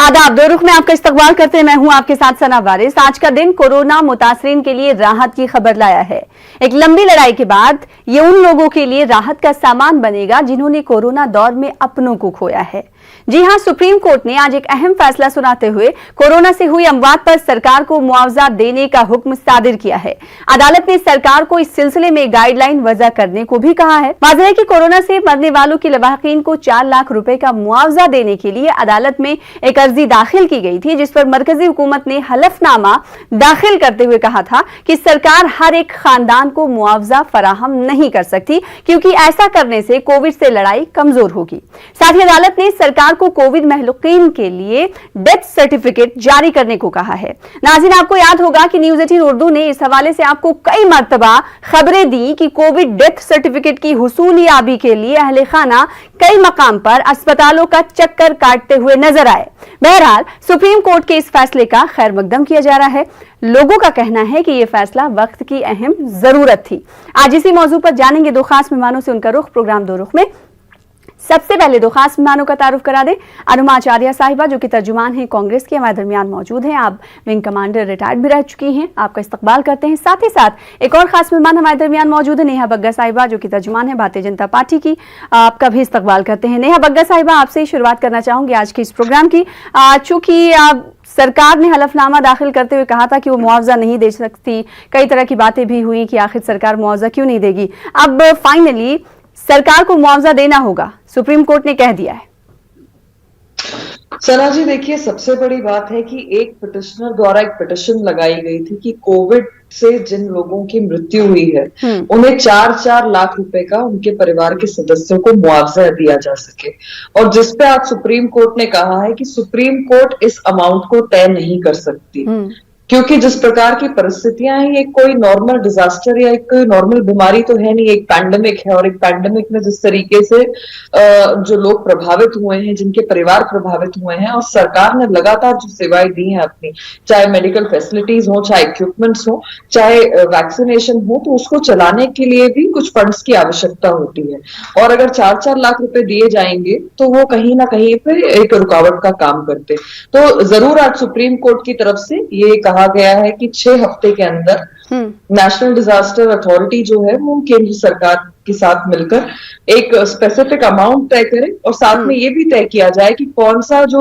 आदाब, दो रुख में आपका इस्तकबाल करते हैं। मैं हूं आपके साथ सना वारिस। आज का दिन कोरोना मुतासरीन के लिए राहत की खबर लाया है। एक लंबी लड़ाई के बाद ये उन लोगों के लिए राहत का सामान बनेगा जिन्होंने कोरोना दौर में अपनों को खोया है। जी हां, सुप्रीम कोर्ट ने आज एक अहम फैसला सुनाते हुए कोरोना से हुई अमवात पर सरकार को मुआवजा देने का हुक्म सादिर किया है। अदालत ने सरकार को इस सिलसिले में गाइडलाइन वज़ा करने को भी कहा है। वाज़ेह है कि कोरोना से मरने वालों के लवाहिकीन को 4 लाख रुपए का मुआवजा देने के लिए अदालत में एक अर्जी दाखिल की गई थी, जिस पर मरकजी हुकूमत ने हलफनामा दाखिल करते हुए कहा था कि सरकार हर एक खानदान को मुआवजा फराहम नहीं कर सकती, क्योंकि ऐसा करने से कोविड से लड़ाई कमजोर होगी। साथ ही अदालत ने सरकार को कोविड महलूकीन के लिए डेथ सर्टिफिकेट जारी करने को कहा है। नाज़रीन, आपको याद होगा कि न्यूज़ 18 उर्दू ने इस हवाले से आपको कई मर्तबा खबरें दी कि कोविड डेथ सर्टिफिकेट की हुसूलियाबी के लिए अहले खाना कई मकाम पर अस्पतालों का चक्कर काटते हुए नजर आए। बहरहाल, सुप्रीम कोर्ट के इस फैसले का खैर मकदम किया जा रहा है। लोगों का कहना है कि यह फैसला वक्त की अहम जरूरत थी। आज इसी मौजू पर जानेंगे दो खास मेहमानों से उनका रुख। प्रोग्राम दो रुख में सबसे पहले दो खास मेहमानों का तारुफ करा दें। अनुमा आचार्य साहिबा, जो कि तर्जुमान हैं कांग्रेस के, हमारे दरमियान मौजूद हैं। आप विंग कमांडर रिटायर्ड भी रह चुकी हैं, आपका इस्तकबाल करते हैं। साथ ही साथ एक और खास मेहमान हमारे दरमियान मौजूद है, नेहा बग्गा साहिबा, जो कि तर्जुमान है भारतीय जनता पार्टी की, आपका भी इस्तकबाल करते हैं। नेहा बग्गा साहिबा, आपसे ही शुरुआत करना चाहूंगी आज के इस प्रोग्राम की। चूंकि सरकार ने हलफनामा दाखिल करते हुए कहा था कि वो मुआवजा नहीं दे सकती, कई तरह की बातें भी हुई कि आखिर सरकार मुआवजा क्यों नहीं देगी। अब फाइनली सरकार को मुआवजा देना होगा, सुप्रीम कोर्ट ने कह दिया है। सना जी, देखिए, सबसे बड़ी बात है कि एक पिटिशनर द्वारा एक पिटिशन लगाई गई थी कि कोविड से जिन लोगों की मृत्यु हुई है उन्हें 4-4 लाख रुपए का उनके परिवार के सदस्यों को मुआवजा दिया जा सके, और जिसपे आज सुप्रीम कोर्ट ने कहा है कि सुप्रीम कोर्ट इस अमाउंट को तय नहीं कर सकती, क्योंकि जिस प्रकार की परिस्थितियां हैं, ये कोई नॉर्मल डिजास्टर या एक नॉर्मल बीमारी तो है नहीं, एक पैंडेमिक है। और एक पैंडेमिक में जिस तरीके से जो लोग प्रभावित हुए हैं, जिनके परिवार प्रभावित हुए हैं, और सरकार ने लगातार जो सेवाएं दी हैं अपनी, चाहे मेडिकल फैसिलिटीज हो, चाहे इक्विपमेंट्स हो, चाहे वैक्सीनेशन हो, तो उसको चलाने के लिए भी कुछ फंड्स की आवश्यकता होती है। और अगर 4-4 लाख रुपए दिए जाएंगे तो वो कहीं ना कहीं पे एक रुकावट का काम करते। तो जरूर आज सुप्रीम कोर्ट की तरफ से ये कहा गया है कि 6 हफ्ते के अंदर नेशनल डिजास्टर अथॉरिटी जो है वो केंद्र सरकार के साथ मिलकर एक स्पेसिफिक अमाउंट तय करे, और साथ में ये भी तय किया जाए कि कौन सा जो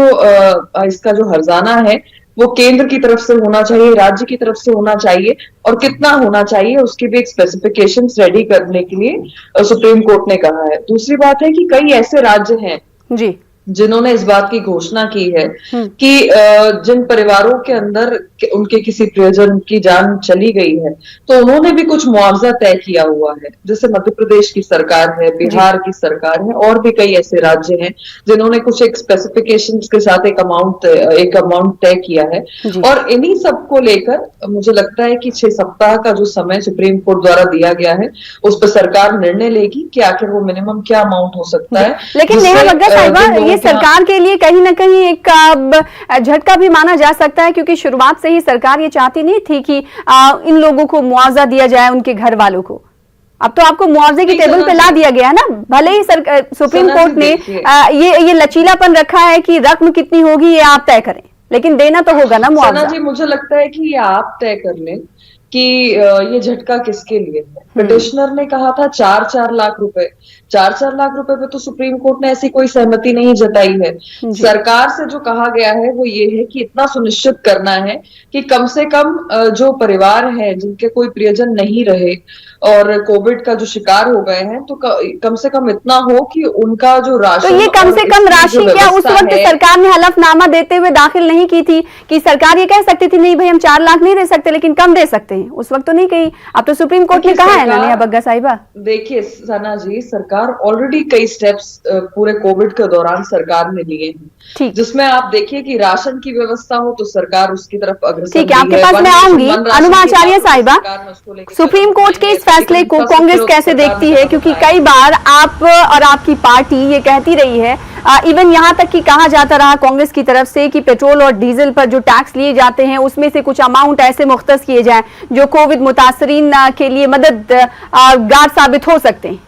इसका जो हर्जाना है वो केंद्र की तरफ से होना चाहिए, राज्य की तरफ से होना चाहिए, और कितना होना चाहिए उसकी भी एक स्पेसिफिकेशंस रेडी करने के लिए सुप्रीम कोर्ट ने कहा है। दूसरी बात है कि कई ऐसे राज्य हैं जी जिन्होंने इस बात की घोषणा की है कि जिन परिवारों के अंदर उनके किसी प्रियजन की जान चली गई है, तो उन्होंने भी कुछ मुआवजा तय किया हुआ है। जैसे मध्य प्रदेश की सरकार है, बिहार की सरकार है, और भी कई ऐसे राज्य हैं जिन्होंने कुछ एक स्पेसिफिकेशंस के साथ एक अमाउंट तय किया है। और इन्हीं सबको लेकर मुझे लगता है कि 6 सप्ताह का जो समय सुप्रीम कोर्ट द्वारा दिया गया है, उस पर सरकार निर्णय लेगी कि आखिर वो मिनिमम क्या अमाउंट हो सकता है। लेकिन नेहा बग्गा साहिबा, सरकार के लिए कहीं ना कहीं एक झटका भी माना जा सकता है, क्योंकि शुरुआत से ही सरकार ये चाहती नहीं थी कि इन लोगों को मुआवजा दिया जाए, उनके घर वालों को। अब तो आपको मुआवजे की टेबल पे ला दिया गया है ना। भले ही सुप्रीम कोर्ट ने ये लचीलापन रखा है कि रकम कितनी होगी ये आप तय करें, लेकिन देना तो होगा ना मुआवजा। जी, मुझे लगता है कि ये आप तय कर लें कि ये झटका किसके लिए है। पिटिशनर ने कहा था 4-4 लाख रुपए। 4-4 लाख रुपए पे तो सुप्रीम कोर्ट ने ऐसी कोई सहमति नहीं जताई है। सरकार से जो कहा गया है वो ये है कि इतना सुनिश्चित करना है कि कम से कम जो परिवार है जिनके कोई प्रियजन नहीं रहे और कोविड का जो शिकार हो गए हैं, तो कम से कम इतना हो कि उनका जो राशि, तो ये कम से कम राशि क्या उस वक्त सरकार ने हलफनामा देते हुए दाखिल नहीं की थी कि सरकार ये कह सकती थी नहीं भाई हम 4 लाख नहीं दे सकते लेकिन कम दे सकते हैं? उस वक्त तो नहीं कही। अब तो सुप्रीम कोर्ट ने कहा है ना नेहा बग्गा साहिबा। देखिए सना जी, सरकार ऑलरेडी कई स्टेप्स पूरे कोविड के दौरान सरकार ने लिए हैं, जिसमें आप देखिए कि राशन की व्यवस्था हो तो सरकार उसकी तरफ अग्रसर। ठीक है, आपके पास मैं आऊंगी। अनुमा आचार्य साहिबा, सुप्रीम कोर्ट के इस फैसले को कांग्रेस कैसे देखती है? क्योंकि कई बार आप और आपकी पार्टी ये कहती रही है, इवन यहाँ तक कि कहा जाता रहा कांग्रेस की तरफ से कि पेट्रोल और डीजल पर जो टैक्स लिए जाते हैं उसमें से कुछ अमाउंट ऐसे मुख्तस किए जाएं जो कोविड मुतासरीन के लिए मददगार साबित हो सकते हैं।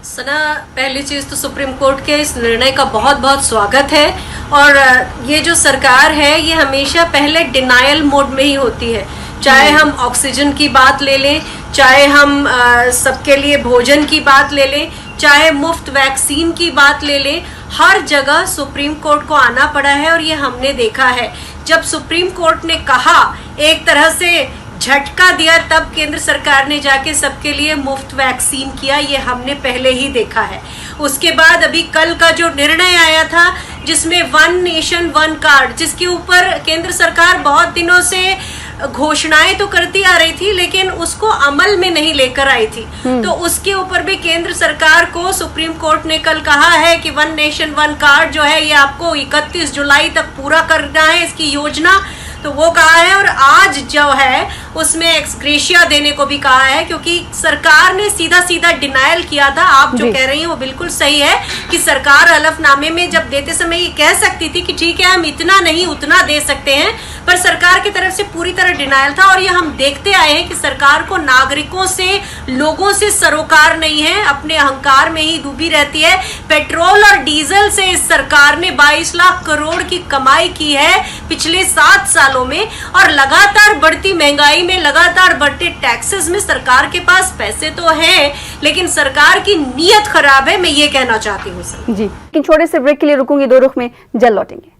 सना, पहली चीज तो सुप्रीम कोर्ट के इस निर्णय का बहुत बहुत स्वागत है। और ये जो सरकार है ये हमेशा पहले डिनायल मोड में ही होती है, चाहे हम ऑक्सीजन की बात ले लें, चाहे हम सबके लिए भोजन की बात ले लें, चाहे मुफ्त वैक्सीन की बात ले लें, हर जगह सुप्रीम कोर्ट को आना पड़ा है। और ये हमने देखा है, जब सुप्रीम कोर्ट ने कहा, एक तरह से झटका दिया, तब केंद्र सरकार ने जाके सबके लिए मुफ्त वैक्सीन किया, ये हमने पहले ही देखा है। उसके बाद अभी कल का जो निर्णय आया था, जिसमें वन नेशन वन कार्ड, जिसके ऊपर केंद्र सरकार बहुत दिनों से घोषणाएं तो करती आ रही थी, लेकिन उसको अमल में नहीं लेकर आई थी। तो उसके ऊपर भी केंद्र सरकार को सुप्रीम कोर्ट ने कल कहा है कि वन नेशन वन कार्ड जो है ये आपको 31 जुलाई तक पूरा करना है, इसकी योजना। तो वो कहा है, और आज जो है उसमें एक्सग्रेशिया देने को भी कहा है, क्योंकि सरकार ने सीधा सीधा डिनायल किया था। आप जो कह रही हैं वो बिल्कुल सही है कि सरकार हलफनामे में जब देते समय ये कह सकती थी कि ठीक है हम इतना नहीं उतना दे सकते हैं, पर सरकार की तरफ से पूरी तरह डिनायल था। और ये हम देखते आए हैं कि सरकार को नागरिकों से, लोगों से सरोकार नहीं है, अपने अहंकार में ही डूबी रहती है। पेट्रोल और डीजल से इस सरकार ने 22 लाख करोड़ की कमाई की है पिछले 7 सालों में, और लगातार बढ़ती महंगाई में, लगातार बढ़ते टैक्सेस में सरकार के पास पैसे तो हैं, लेकिन सरकार की नीयत खराब है, मैं ये कहना चाहती हूँ सर। जी, लेकिन छोटे से ब्रेक के लिए रुकूंगी, 2 रुख में जल्द लौटेंगे।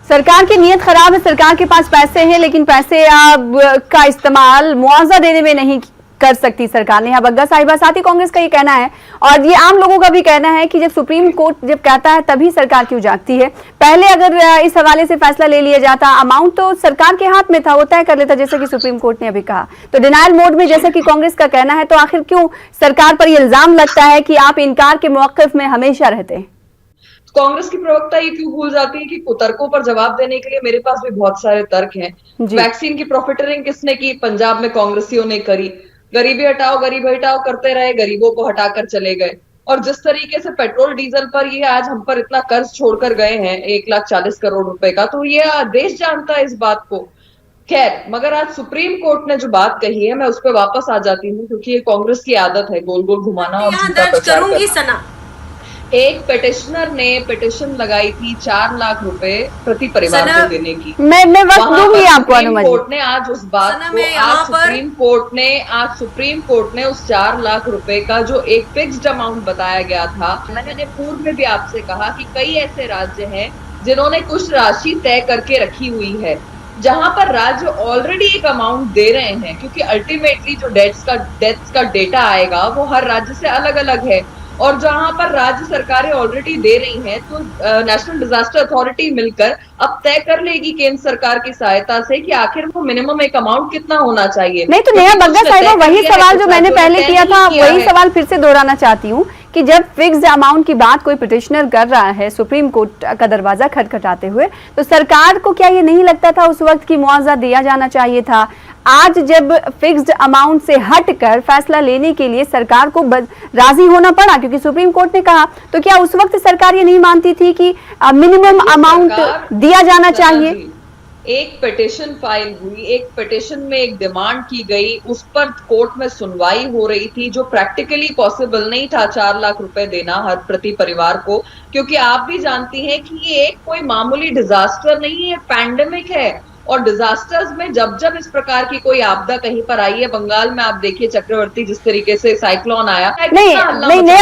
सरकार की नीयत खराब है, सरकार के पास पैसे हैं, लेकिन पैसे का इस्तेमाल मुआवजा देने में नहीं कर सकती सरकार ने। यहाँ बग्गा साहिबा, साथ ही कांग्रेस का ये कहना है, और ये आम लोगों का भी कहना है कि जब सुप्रीम कोर्ट जब कहता है तभी सरकार क्यों जागती है। पहले अगर इस हवाले से फैसला ले लिया जाता, अमाउंट तो सरकार के हाथ में था, वो तय कर लेता, जैसे कि सुप्रीम कोर्ट ने अभी कहा। तो डिनायल मोड में जैसे कि कांग्रेस का कहना है, तो आखिर क्यों सरकार पर यह इल्जाम लगता है कि आप इनकार के मौक़िफ़ में हमेशा रहते हैं? कांग्रेस की प्रवक्ता ये क्यों भूल जाती है कि तर्कों पर जवाब देने के लिए मेरे पास भी बहुत सारे तर्क हैं। वैक्सीन की प्रॉफिटरिंग किसने की? पंजाब में कांग्रेसियों ने करी। गरीबी हटाओ करते रहे, गरीबों को हटाकर चले गए। और जिस तरीके से पेट्रोल डीजल पर ये आज हम पर इतना कर्ज छोड़कर गए हैं 1,40 करोड़ रुपए का, तो ये देश जानता है इस बात को। खैर, मगर आज सुप्रीम कोर्ट ने जो बात कही है, मैं उस पर वापस आ जाती हूँ, क्योंकि ये कांग्रेस की आदत है गोल गोल घुमाना और झूठा प्रचार करना। एक पिटिशनर ने पिटिशन लगाई थी 4 लाख रुपए प्रति परिवार को देने की। मैं वक्त दूंगी आपको। सुप्रीम कोर्ट ने आज उस बात को, आज सुप्रीम कोर्ट ने उस 4 लाख रुपए का जो एक फिक्स्ड अमाउंट बताया गया था, मैंने पूर्व में भी आपसे कहा कि कई ऐसे राज्य हैं जिन्होंने कुछ राशि तय करके रखी हुई है, जहां पर राज्य ऑलरेडी एक अमाउंट दे रहे हैं, क्योंकि अल्टीमेटली जो डेथ्स का डेटा आएगा वो हर राज्य से अलग अलग है। और जहां पर राज्य सरकारें ऑलरेडी दे रही हैं, तो नेशनल डिजास्टर अथॉरिटी मिलकर अब तय कर लेगी केंद्र सरकार की सहायता से कि आखिर वो मिनिमम एक अमाउंट कितना होना चाहिए। नहीं तो नेहा बग्गा साहिबा, वही सवाल जो मैंने पहले किया था, वही सवाल फिर से दोहराना चाहती हूँ कि जब फिक्स्ड अमाउंट की बात कोई पिटिशनर कर रहा है सुप्रीम कोर्ट का दरवाजा खटखटाते हुए, तो सरकार को क्या ये नहीं लगता था उस वक्त की मुआवजा दिया जाना चाहिए था? आज जब फिक्स्ड अमाउंट से हटकर फैसला लेने के लिए सरकार को राजी होना पड़ा क्योंकि सुप्रीम कोर्ट ने कहा, तो क्या उस वक्त सरकार ये नहीं मानती थी कि मिनिमम अमाउंट दिया जाना चाहिए? एक पिटिशन फाइल हुई, एक पिटिशन में एक डिमांड की गई, उस पर कोर्ट में सुनवाई हो रही थी, जो प्रैक्टिकली पॉसिबल नहीं था 4 लाख रुपए देना हर प्रति परिवार को, क्योंकि आप भी जानती हैं कि ये एक कोई मामूली डिजास्टर नहीं है, पैंडेमिक है। और डिजास्टर्स में जब जब इस प्रकार की कोई आपदा कहीं पर आई है, बंगाल में आप देखिए चक्रवर्ती जिस तरीके से साइक्लोन आया, नहीं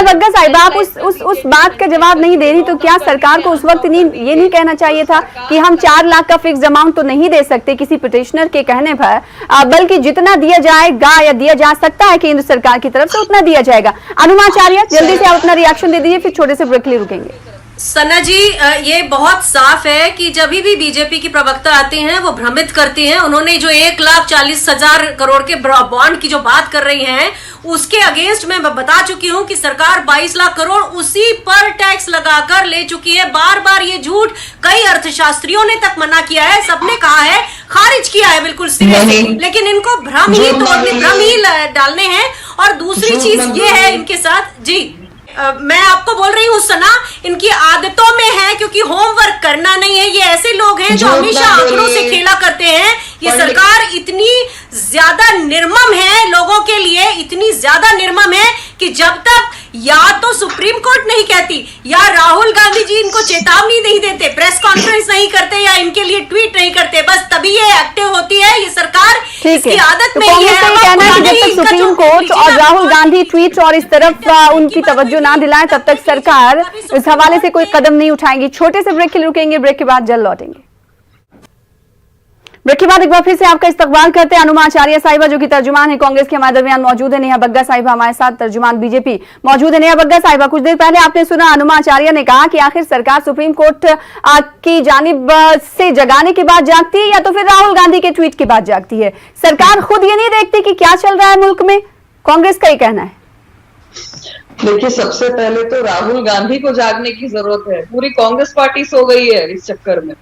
बग्गा साहिब, आप उस बात का जवाब नहीं दे रही, तो क्या सरकार को उस वक्त ये नहीं कहना चाहिए था कि हम 4 लाख का फिक्स अमाउंट तो नहीं दे सकते किसी पिटिशनर के कहने पर, बल्कि जितना दिया जाएगा या दिया जा सकता है केंद्र सरकार की तरफ से उतना दिया जाएगा? अनुमाचार्य, जल्दी से आप अपना रिएक्शन दे दीजिए, फिर छोटे से ब्रेक के लिए रुकेंगे। सना जी, ये बहुत साफ है कि जब भी बीजेपी की प्रवक्ता आती हैं वो भ्रमित करती हैं। उन्होंने जो 1,40,000 करोड़ के बॉन्ड की जो बात कर रही हैं, उसके अगेंस्ट मैं बता चुकी हूं कि सरकार 22 लाख करोड़ उसी पर टैक्स लगाकर ले चुकी है। बार बार ये झूठ कई अर्थशास्त्रियों ने तक मना किया है, सबने कहा है, खारिज किया है बिल्कुल सिरे से, लेकिन इनको भ्रम ही डालने हैं। और दूसरी चीज ये है इनके साथ जी, मैं आपको बोल रही हूँ सना, इनकी आदतों में है, क्योंकि होमवर्क करना नहीं है। ये ऐसे लोग हैं जो हमेशा आंकड़ों से खेला करते हैं। ये सरकार इतनी ज्यादा निर्मम है लोगों के लिए, इतनी ज्यादा निर्मम है कि जब तक या तो सुप्रीम कोर्ट नहीं कहती या राहुल गांधी जी इनको चेतावनी नहीं देते, प्रेस कॉन्फ्रेंस नहीं करते या इनके लिए ट्वीट नहीं करते, बस तभी ये एक्टिव होती है। ये सरकार इसकी आदत में ही है। कहना है कि जब तक सुप्रीम कोर्ट और राहुल गांधी ट्वीट और इस तरफ उनकी तवज्जो ना दिलाए, तब तक सरकार इस हवाले से कोई कदम नहीं उठाएगी। छोटे से ब्रेक के लिए रुकेंगे, ब्रेक के बाद जल्द लौटेंगे। ब्रेक के बाद एक बार फिर से आपका इस्तकबाल करते हैं। अनुमा आचार्य साहिबा जो कि तर्जुमान है कांग्रेस के, हमारे दरमियान मौजूद है। नेहा बग्गा साहिबा हमारे साथ, तर्जुमान बीजेपी मौजूद है। नेहा बग्गा साहिबा, कुछ देर पहले आपने सुना अनुमा आचार्य ने कहा कि आखिर सरकार सुप्रीम कोर्ट की जानिब से जगाने के बाद जागती है या तो फिर राहुल गांधी के ट्वीट के बाद जागती है। सरकार खुद ये नहीं देखती कि क्या चल रहा है मुल्क में, कांग्रेस का ही कहना है। देखिए, सबसे पहले तो राहुल गांधी को जागने की जरूरत है। पूरी कांग्रेस पार्टी सो गई है इस चक्कर में,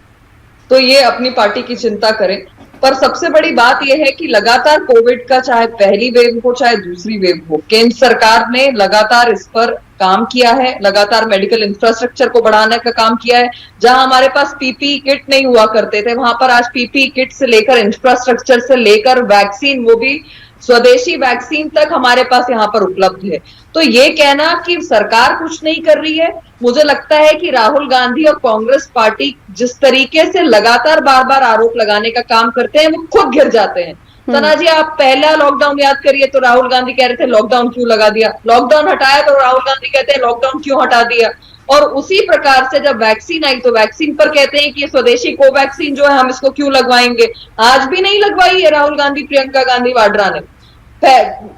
तो ये अपनी पार्टी की चिंता करें। पर सबसे बड़ी बात यह है कि लगातार कोविड का, चाहे पहली वेव हो चाहे दूसरी वेव हो, केंद्र सरकार ने लगातार इस पर काम किया है, लगातार मेडिकल इंफ्रास्ट्रक्चर को बढ़ाने का काम किया है। जहां हमारे पास पीपीई किट नहीं हुआ करते थे, वहां पर आज पीपीई किट से लेकर, इंफ्रास्ट्रक्चर से लेकर वैक्सीन, वो भी स्वदेशी वैक्सीन तक हमारे पास यहाँ पर उपलब्ध है। तो ये कहना कि सरकार कुछ नहीं कर रही है, मुझे लगता है कि राहुल गांधी और कांग्रेस पार्टी जिस तरीके से लगातार बार बार आरोप लगाने का काम करते हैं, वो खुद घिर जाते हैं। सना जी, आप पहला लॉकडाउन याद करिए तो राहुल गांधी कह रहे थे लॉकडाउन क्यों लगा दिया, लॉकडाउन हटाया तो राहुल गांधी कहते हैं लॉकडाउन क्यों हटा दिया। और उसी प्रकार से जब वैक्सीन आई तो वैक्सीन पर कहते हैं कि ये स्वदेशी कोवैक्सीन जो है हम इसको क्यों लगवाएंगे। आज भी नहीं लगवाई है राहुल गांधी, प्रियंका गांधी वाड्रा ने।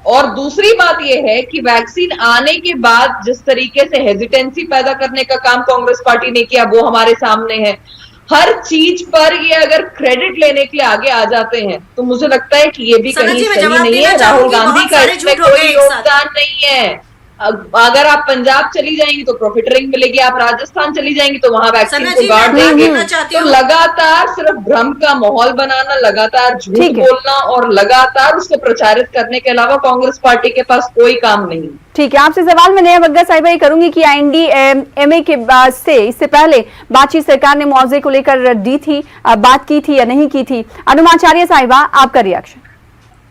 और दूसरी बात यह है कि वैक्सीन आने के बाद जिस तरीके से हेजिटेंसी पैदा करने का काम कांग्रेस पार्टी ने किया, वो हमारे सामने है। हर चीज पर ये अगर क्रेडिट लेने के लिए आगे आ जाते हैं तो मुझे लगता है कि ये भी कहीं सही नहीं है। राहुल गांधी का इसमें कोई योगदान नहीं है। अगर आप पंजाब चली जाएंगी तो प्रॉफिटरिंग मिलेगी, आप राजस्थान चली जाएंगी तो वहां वैक्सीन को गाड़ देंगे। तो लगातार सिर्फ भ्रम का माहौल बनाना, लगातार झूठ बोलना और लगातार उसको प्रचारित करने के अलावा कांग्रेस पार्टी के पास कोई काम नहीं। ठीक है, आपसे सवाल मैं नेहा बग्गा साहिबा ये करूंगी कि IND-MA के बाद से इससे पहले बातचीत सरकार ने मुआवजे को लेकर दी थी, बात की थी या नहीं की थी? अनुमा आचार्य साहिबा, आपका रिएक्शन?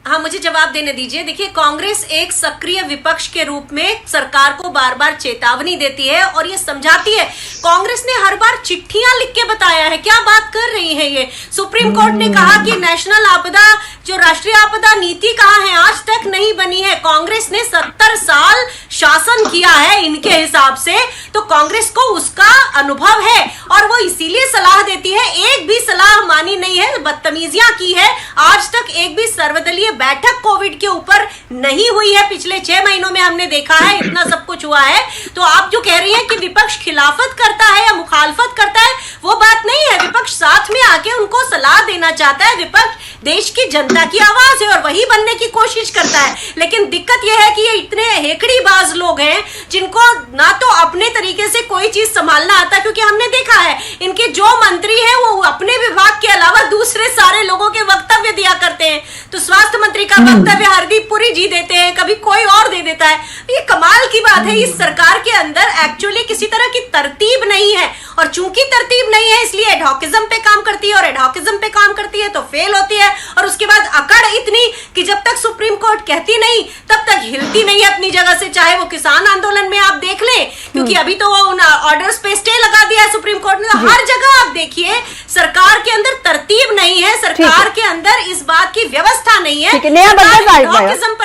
हाँ, मुझे जवाब देने दीजिए। देखिए, कांग्रेस एक सक्रिय विपक्ष के रूप में सरकार को बार बार चेतावनी देती है और ये समझाती है। कांग्रेस ने हर बार चिट्ठियां लिख के बताया है। क्या बात कर रही है ये? सुप्रीम कोर्ट ने कहा कि नेशनल आपदा, जो राष्ट्रीय आपदा नीति कहाँ है, आज तक नहीं बनी है। कांग्रेस ने 70 साल शासन किया है इनके हिसाब से, तो कांग्रेस को उसका अनुभव है और वो इसीलिए सलाह देती है। एक भी सलाह मानी नहीं है, बदतमीजियां की है। आज तक एक भी सर्वदलीय बैठक कोविड के ऊपर नहीं हुई है। पिछले 6 महीनों में हमने देखा है इतना सब कुछ हुआ है। तो आप जो कह रही हैं कि विपक्ष खिलाफत करता है या मुखालफत करता है, वो बात नहीं है। विपक्ष साथ में आके उनको सलाह देना चाहता है। विपक्ष देश की जनता की आवाज है और वही बनने की कोशिश करता है। लेकिन दिक्कत यह है कि ये इतने हेकड़ीबाज लोग हैं जिनको ना तो अपने तरीके से कोई चीज संभालना आता, क्योंकि हमने देखा है इनके जो मंत्री हैं वो अपने विभाग के अलावा दूसरे सारे लोगों के वक्तव्य दिया करते हैं। तो स्वास्थ्य मंत्री का वक्तव्य हरदीप पुरी जी देते हैं, कभी कोई और दे देता है। ये कमाल की बात है, इस सरकार के अंदर एक्चुअली किसी तरह की तरतीब नहीं है और चूंकि तरतीब नहीं है इसलिए एडहॉकिज्म पे काम करती है और एडहॉकिज्म पे काम करती है तो फेल होती है। और उसके बाद अकड़ इतनी कि जब तक सुप्रीम कोर्ट कहती नहीं तब तक हिलती नहीं है अपनी जगह से। चाहे वो किसान आंदोलन में आप देख लें, क्योंकि अभी तो वो उन ऑर्डर्स पे स्टे लगा दिया है सुप्रीम कोर्ट ने। तो हर जगह आप देखिए सरकार के अंदर तरतीब नहीं है, सरकार के अंदर इस बात की व्यवस्था नहीं है।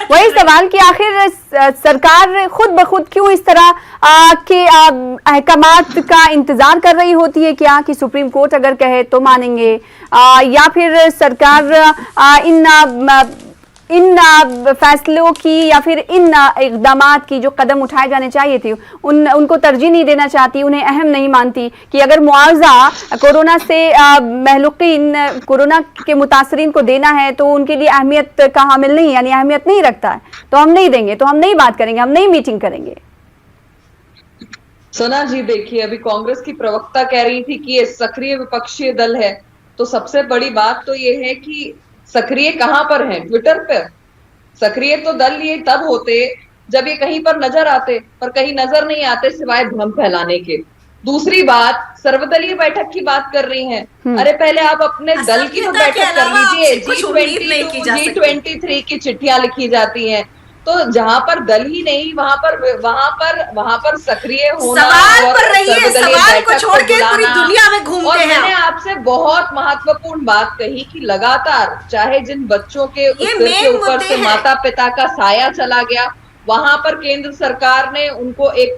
वही सवाल कि आखिर सरकार खुद ब खुद क्यों इस तरह के अहकामात का इंतजार कर रही होती है? क्या कि सुप्रीम कोर्ट अगर कहे तो मानेंगे, या फिर सरकार इन फैसलों की या फिर इन इक़दामात की जो कदम उठाए जाने चाहिए थे उनको तरजीह नहीं देना चाहती, उन्हें अहम नहीं मानती कि अगर मुआवजा कोरोना से महलूकीन, कोरोना के मुतासरीन को देना है तो उनके लिए अहमियत का हामिल नहीं, यानी अहमियत नहीं रखता है, तो हम नहीं देंगे, तो हम नहीं बात करेंगे, हम नहीं मीटिंग करेंगे। सना जी, देखिए, अभी कांग्रेस की प्रवक्ता कह रही थी कि ये सक्रिय विपक्षी दल है, तो सबसे बड़ी बात तो ये है कि सक्रिय कहां पर हैं? ट्विटर पर सक्रिय तो दल ये तब होते जब ये कहीं पर नजर आते, पर कहीं नजर नहीं आते सिवाय भ्रम फैलाने के। दूसरी बात, सर्वदलीय बैठक की बात कर रही हैं। अरे पहले आप अपने दल की तो बैठक कर लीजिए। G22, G23 की चिट्ठियां लिखी जाती हैं, तो जहां पर दल ही नहीं वहां पर सक्रिय होना, सवाल पर रहिए, सवाल को छोड़ के पूरी दुनिया में घूमते और हैं। मैंने आपसे बहुत महत्वपूर्ण बात कही कि लगातार चाहे जिन बच्चों के सिर के ऊपर से माता पिता का साया चला गया, वहां पर केंद्र सरकार ने उनको एक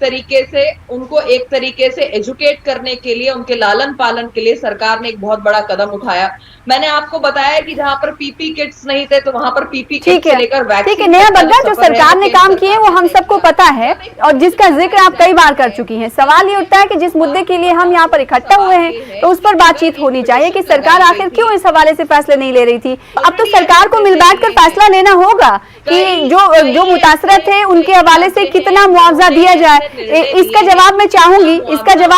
तरीके से एजुकेट करने के लिए, उनके लालन पालन के लिए सरकार ने एक बहुत बड़ा कदम उठाया। मैंने आपको बताया कि जहां पर पीपी किट्स नहीं थे तो वहां पर पीपी किट्स से लेकर वैक्सीन। ठीक है नेहा बग्गा, जो सरकार ने काम किए वो हम सबको पता है और जिसका जिक्र आप कई बार कर चुकी हैं। सवाल ये उठता है कि जिस मुद्दे के लिए हम यहाँ पर इकट्ठा हुए हैं तो उस पर बातचीत होनी चाहिए कि सरकार आखिर क्यों इस हवाले से फैसले नहीं ले रही थी। अब तो सरकार को मिल बैठ कर फैसला लेना होगा कि जो मुतासरत है उनके हवाले से कितना मुआवजा दिया जाए। इसका जवाब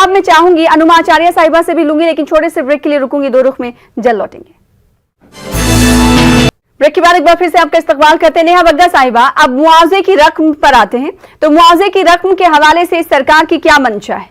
मैं चाहूंगी अनुमा आचार्य साहिबा से भी लूंगी, लेकिन छोटे से ब्रेक के लिए रुकूंगी, दो रुख में जल्द लौटेंगे। ब्रेक के बाद एक बार फिर से आपका इस्तकबाल करते हैं। नेहा बग्गा साहिबा, अब मुआवजे की रकम पर आते हैं, तो मुआवजे की रकम के हवाले से सरकार की क्या मंशा है?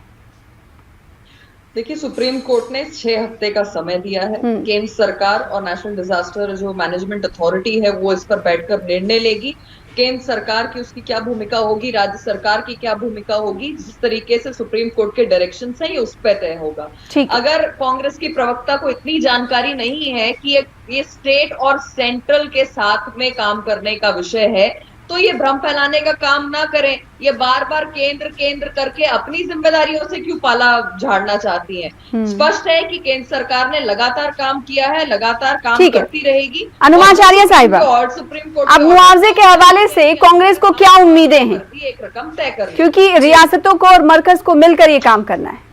देखिए, सुप्रीम कोर्ट ने 6 हफ्ते का समय दिया है। केंद्र सरकार और नेशनल डिजास्टर जो मैनेजमेंट अथॉरिटी है वो इस पर बैठकर निर्णय लेगी। केंद्र सरकार की उसकी क्या भूमिका होगी, राज्य सरकार की क्या भूमिका होगी, जिस तरीके से सुप्रीम कोर्ट के डायरेक्शन है ये उस पर तय होगा। अगर कांग्रेस की प्रवक्ता को इतनी जानकारी नहीं है कि ये स्टेट और सेंट्रल के साथ में काम करने का विषय है, तो ये भ्रम फैलाने का काम ना करें। ये बार बार केंद्र करके अपनी जिम्मेदारियों से क्यों पाला झाड़ना चाहती हैं। स्पष्ट है कि केंद्र सरकार ने लगातार काम किया है, लगातार काम करती रहेगी। अनुमा आचार्य साहिबा, और सुप्रीम कोर्ट अब मुआवजे के हवाले से कांग्रेस को क्या उम्मीदें हैं? एक रकम तय कर, क्योंकि रियासतों को और मरकज को मिलकर ये काम करना है।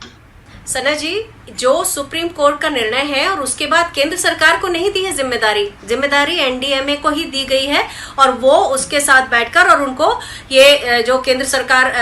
सना जी, जो सुप्रीम कोर्ट का निर्णय है और उसके बाद केंद्र सरकार को नहीं दी है जिम्मेदारी एनडीएमए को ही दी गई है, और वो उसके साथ बैठकर और उनको ये जो केंद्र सरकार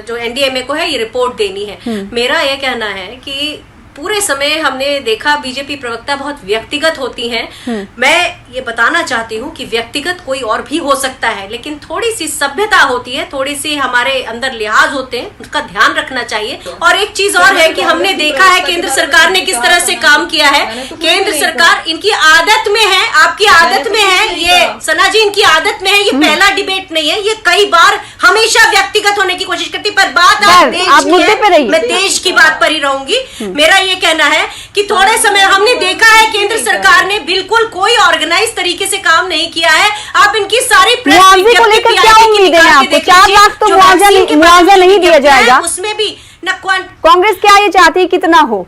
जो एनडीएमए को है ये रिपोर्ट देनी है। मेरा ये कहना है कि पूरे समय हमने देखा बीजेपी प्रवक्ता बहुत व्यक्तिगत होती हैं। मैं ये बताना चाहती हूँ कि व्यक्तिगत कोई और भी हो सकता है, लेकिन थोड़ी सी सभ्यता होती है, थोड़ी सी हमारे अंदर लिहाज होते हैं, उसका ध्यान रखना चाहिए। और एक चीज और है कि हमने देखा है केंद्र सरकार ने किस तरह से काम किया है। केंद्र सरकार इनकी आदत में है, आपकी आदत में है, ये सना जी इनकी आदत में है, ये पहला डिबेट नहीं है, ये कई बार हमेशा व्यक्तिगत होने की कोशिश करती, पर बात आज देश की है, मैं देश की बात पर ही रहूंगी। मेरा ये कहना है कि थोड़े समय हमने देखा है केंद्र सरकार ने बिल्कुल कोई ऑर्गेनाइज तरीके से काम नहीं किया है। आप इनकी सारी मुआवजे को लेकर क्या उम्मीद है आपको? 4 लाख तो मुआवजा नहीं दिया जाएगा, उसमें भी न कांग्रेस क्या ये चाहती है कितना हो?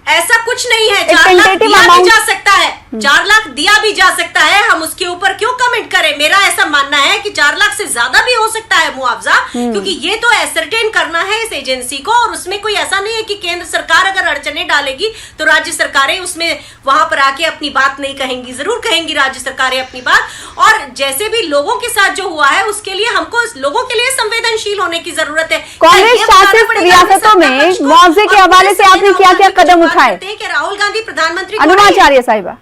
ऐसा कुछ नहीं है। 4 लाख दिया भी जा सकता है, 4 लाख दिया भी जा सकता है, हम उसके ऊपर क्यों कमेंट करें। मेरा ऐसा मानना है कि 4 लाख से ज्यादा भी हो सकता है मुआवजा, क्योंकि ये तो एसरटेन करना है इस एजेंसी को, और उसमें कोई ऐसा नहीं है कि केंद्र सरकार अगर अड़चने डालेगी तो राज्य सरकारें उसमें वहां पर आके अपनी बात नहीं कहेंगी, जरूर कहेंगी राज्य सरकारें अपनी बात। और जैसे भी लोगों के साथ जो हुआ है उसके लिए हमको लोगों के लिए संवेदनशील होने की जरूरत है। कांग्रेस शासित रियासतों में मुआवजे के हवाले से आपने क्या क्या कदम उठाए? राहुल गांधी प्रधानमंत्री अनुमा आचार्य साहिबा,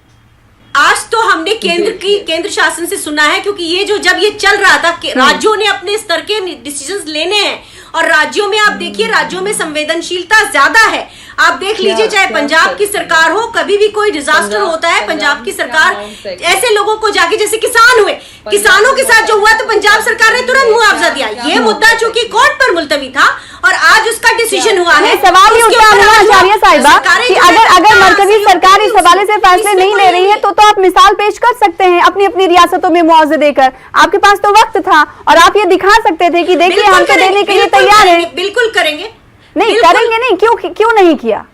आज तो हमने केंद्र शासन से सुना है, क्योंकि ये जब ये चल रहा था राज्यों ने अपने स्तर के डिसीजंस लेने हैं, और राज्यों में आप देखिए राज्यों में संवेदनशीलता ज्यादा है। आप देख लीजिए, चाहे पंजाब की सरकार हो, कभी भी कोई डिजास्टर होता है पंजाब की सरकार ऐसे लोगों को जाके, जैसे किसान हुए, किसानों के साथ जो हुआ तो पंजाब सरकार ने तुरंत मुआवजा दिया। ये मुद्दा चूंकि कोर्ट पर मुलतवी था और आज उसका डिसीजन हुआ है। सवाल ये उठता है आचार्य साहिबा कि अगर मरकजी सरकार इस हवाले से फैसले नहीं ले रही है तो आप मिसाल पेश कर सकते हैं अपनी अपनी रियासतों में मुआवजे देकर। आपके पास तो वक्त था और आप ये दिखा सकते थे कि देखिए हम तो देने के लिए तैयार हैं। बिल्कुल करेंगे, नहीं करेंगे नहीं, क्यों नहीं किया?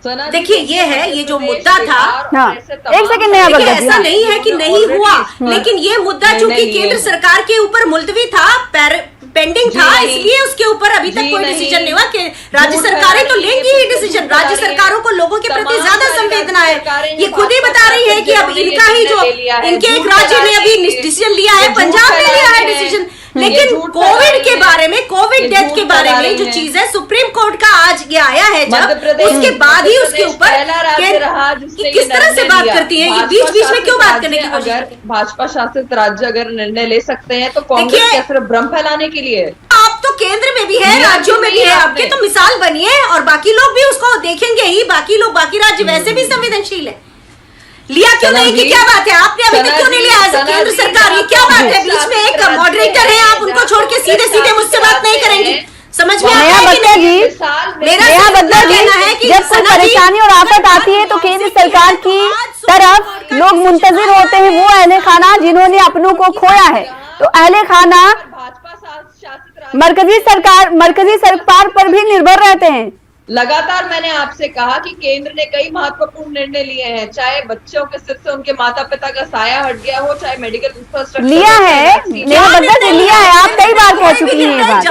देखिए ये जो मुद्दा था, हाँ, एक सेकंड नया बग्गा, ऐसा नहीं है कि नहीं हुआ, लेकिन ये मुद्दा चूंकि केंद्र सरकार के ऊपर मुलतवी था, पेंडिंग था, इसलिए उसके ऊपर अभी तक कोई डिसीजन नहीं हुआ। कि राज्य सरकारें तो लेंगी ही डिसीजन, राज्य सरकारों को लोगों के प्रति ज्यादा संवेदना है। ये खुद ही बता रही है कि अब इनका ही जो इनके एक राज्य ने अभी डिसीजन लिया है, पंजाब ने लिया है डिसीजन, लेकिन झूठ फैला कोविड रही के हैं। बारे में, कोविड ये डेथ झूठ के बारे फैला में रही जो हैं। चीज है, सुप्रीम कोर्ट का आज ये आया है मध्य जब, प्रदेश उसके बाद ही उसके ऊपर पहला राज्य रहा जिसने किस तरह से बात करती है, ये बीच बीच में क्यों बात करने की कोशिश अगर करती है? भाजपा शासित राज्य अगर निर्णय ले सकते हैं तो कांग्रेस देखिए, क्या सिर्फ भ्रम फैलाने के लिए है? आप तो केंद्र में भी है, लिया राज्यों में भी है, आपने। आपके तो मिसाल बनिए और बाकी लोग भी उसको देखेंगे ही, बाकी लोग, बाकी राज्य वैसे भी संवेदनशील है। लिया क्यों नहीं कि क्या बात है, आपने अभी तक क्यों नहीं लिया है केंद्र सरकार, ये क्या बात है? बीच में एक मॉडरेटर है, आप उनको छोड़ के सीधे सीधे मुझसे बात नहीं करेंगी, समझ में आता नेहा है कि बख्तर नहीं? जी, मेरा नेहा सिर्फ बख्तर इतना कहना है जी, कि जब कोई सना जी, परेशानी और आफत आती है तो केंद्र सरकार की तरफ लोग मुंतजिर होते हैं वो अहले खाना जिन्होंने अपनों को खोया है। तो अहले खाना भाजपा शासित राज्य मरकजी सरकार पर भी निर्भर रहते हैं। लगातार मैंने आपसे कहा कि केंद्र ने कई महत्वपूर्ण निर्णय लिए हैं, चाहे बच्चों के सिर से उनके माता पिता का साया हट गया हो, चाहे मेडिकल इंफ्रास्ट्रक्चर लिया है, नेहा बख्तर जी, लिया है, आप कई बार कह चुकी हैं ये बात।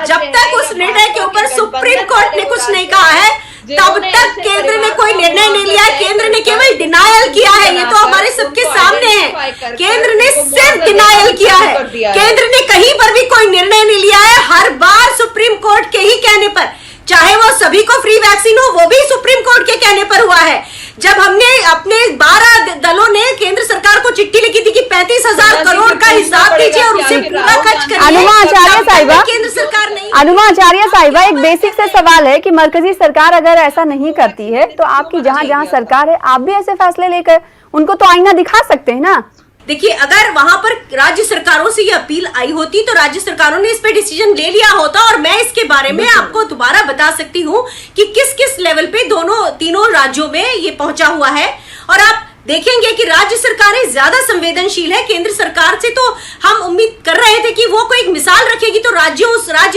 जब तक उस निर्णय के ऊपर सुप्रीम कोर्ट ने कुछ नहीं कहा है, तब तक केंद्र ने कोई निर्णय नहीं लिया है। केंद्र ने केवल डिनायल किया है, ये तो हमारे सबके सामने है। केंद्र ने सिर्फ डिनायल किया है, केंद्र ने कहीं पर भी कोई निर्णय नहीं लिया है। हर बार सुप्रीम कोर्ट के ही कहने पर, चाहे वो सभी को फ्री वैक्सीन हो, वो भी सुप्रीम कोर्ट के कहने पर हुआ है। जब हमने अपने 12 दलों ने केंद्र सरकार को चिट्ठी लिखी थी कि 35,000 करोड़ का हिसाब दीजिए और उसे पूरा खर्च करिए, अनुमा आचार्य साहिबा, केंद्र सरकार नहीं। अनुमा आचार्य साहिबा, एक बेसिक से सवाल है कि मरकजी सरकार अगर ऐसा नहीं करती है तो आपकी जहां जहां सरकार है आप भी ऐसे फैसले लेकर उनको तो आईना दिखा सकते हैं ना। देखिए, अगर वहां पर राज्य सरकारों से ये अपील आई होती तो राज्य सरकारों ने इस पे डिसीजन ले लिया होता, और मैं इसके बारे में आपको दोबारा बता सकती हूँ कि किस किस लेवल पे तीनों राज्यों में ये पहुंचा हुआ है। और आप देखेंगे कि राज्य सरकारें ज्यादा संवेदनशील है केंद्र सरकार से। तो हम उम्मीद कर रहे थे कि वो कोई एक मिसाल रखेगी तो राज्य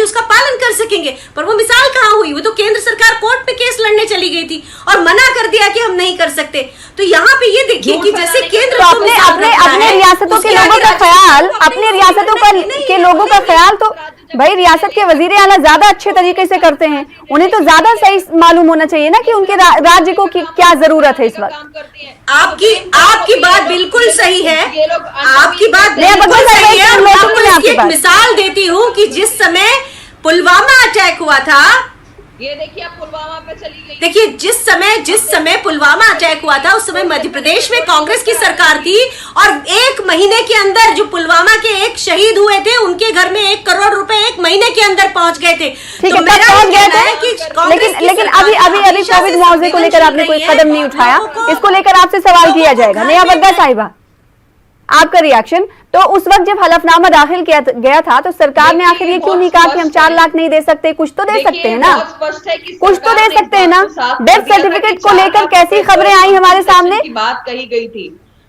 उसका पालन कर सकेंगे, पर वो मिसाल कहाँ हुई? वो तो केंद्र सरकार कोर्ट पे केस लड़ने चली गई थी और मना कर दिया कि हम नहीं कर सकते। तो यहाँ पे ये देखिए कि जैसे केंद्र तो अपने रियासतों के लोगों का ख्याल, अपने रियासतों के लोगों का ख्याल तो भाई रियासत के वजीर आला ज्यादा अच्छे तरीके से करते हैं, उन्हें तो ज्यादा सही मालूम होना चाहिए ना कि उनके राज्य को क्या जरूरत है इस वक्त। आपकी बात बिल्कुल सही है, आपकी बात नहीं, बिल्कुल बगल सही है। में मैं लोगों आपको ने आपकी इसकी एक बात। मिसाल देती हूँ कि जिस समय पुलवामा अटैक हुआ था, ये देखिए आप पुलवामा पे चली गई। देखिए जिस समय पुलवामा अटैक हुआ था उस समय मध्य प्रदेश में कांग्रेस की सरकार थी, और 1 महीने के अंदर जो पुलवामा के एक शहीद हुए थे उनके घर में 1 करोड़ रुपए 1 महीने के अंदर पहुंच गए थे। ठीक तो है, मेरा पहुंच ये गए कहना थे, है कि कांग्रेस की लेकिन सरकार अभी हमेशा कोविड से मुआवजे को लेकर आपने कोई संवेदनशील कदम रही नहीं है उठाया, और लोगों को- इसको लेकर आपसे सवाल किया जाएगा। नेहा बख्तर साहिबा, आपका रिएक्शन। तो उस वक्त जब हलफनामा दाखिल किया गया था तो सरकार ने आखिर ये क्यों नहीं कहा कि हम 4 लाख नहीं दे सकते? कुछ तो दे सकते हैं ना, कुछ तो दे सकते हैं ना। डेथ सर्टिफिकेट को लेकर कैसी खबरें आई हमारे सामने? की बात कही गई थी,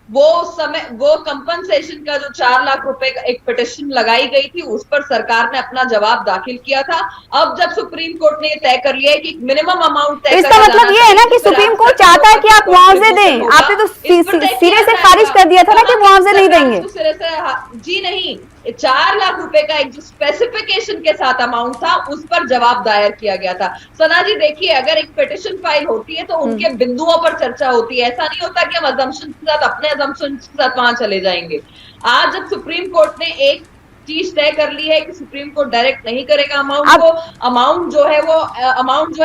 वो उस समय वो कंपनसेशन का जो 4 लाख रुपए का एक पिटिशन लगाई गई थी, उस पर सरकार ने अपना जवाब दाखिल किया था। अब जब सुप्रीम कोर्ट ने तय कर लिया है कि मिनिमम अमाउंट तय इसका मतलब ये है ना कि सुप्रीम कोर्ट चाहता है कि आप मुआवजे दें। आपने तो सिरे से खारिज कर दिया था ना कि मुआवजे नहीं देंगे। जी नहीं, 4 लाख रुपए का एक जो स्पेसिफिकेशन के साथ अमाउंट था उस पर जवाब दायर किया गया था। सना जी देखिए, अगर एक पिटिशन फाइल होती है तो उनके बिंदुओं पर चर्चा होती है, ऐसा नहीं होता कि हम अजम्पशन के साथ अपने अजम्पशन के साथ वहां चले जाएंगे। आज जब सुप्रीम कोर्ट ने एक चीज तय कर ली है कि सुप्रीम कोर्ट डायरेक्ट नहीं करेगा अमाउंट को, अमाउंट जो है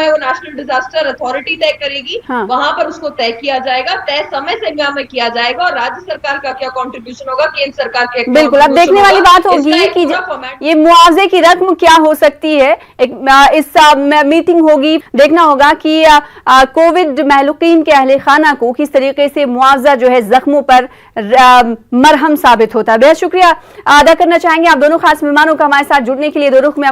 वो नेशनल डिजास्टर अथॉरिटी तय करेगी। हाँ। वहां पर उसको तय किया जाएगा, तय समय सीमा में किया जाएगा, और राज्य सरकार का क्या कंट्रीब्यूशन होगा, केंद्र सरकार के बिल्कुल, अब देखने वाली बात होगी कि ये मुआवजे की रकम क्या हो सकती है। इस मीटिंग होगी, देखना होगा कि कोविड महलूकीन के अहले खाना को किस तरीके से मुआवजा जो है जख्मों पर मरहम साबित होता है। बेहद शुक्रिया अदा करना चाहेंगे आप दोनों खास मेहमानों का हमारे साथ जुड़ने के लिए। दो रुख में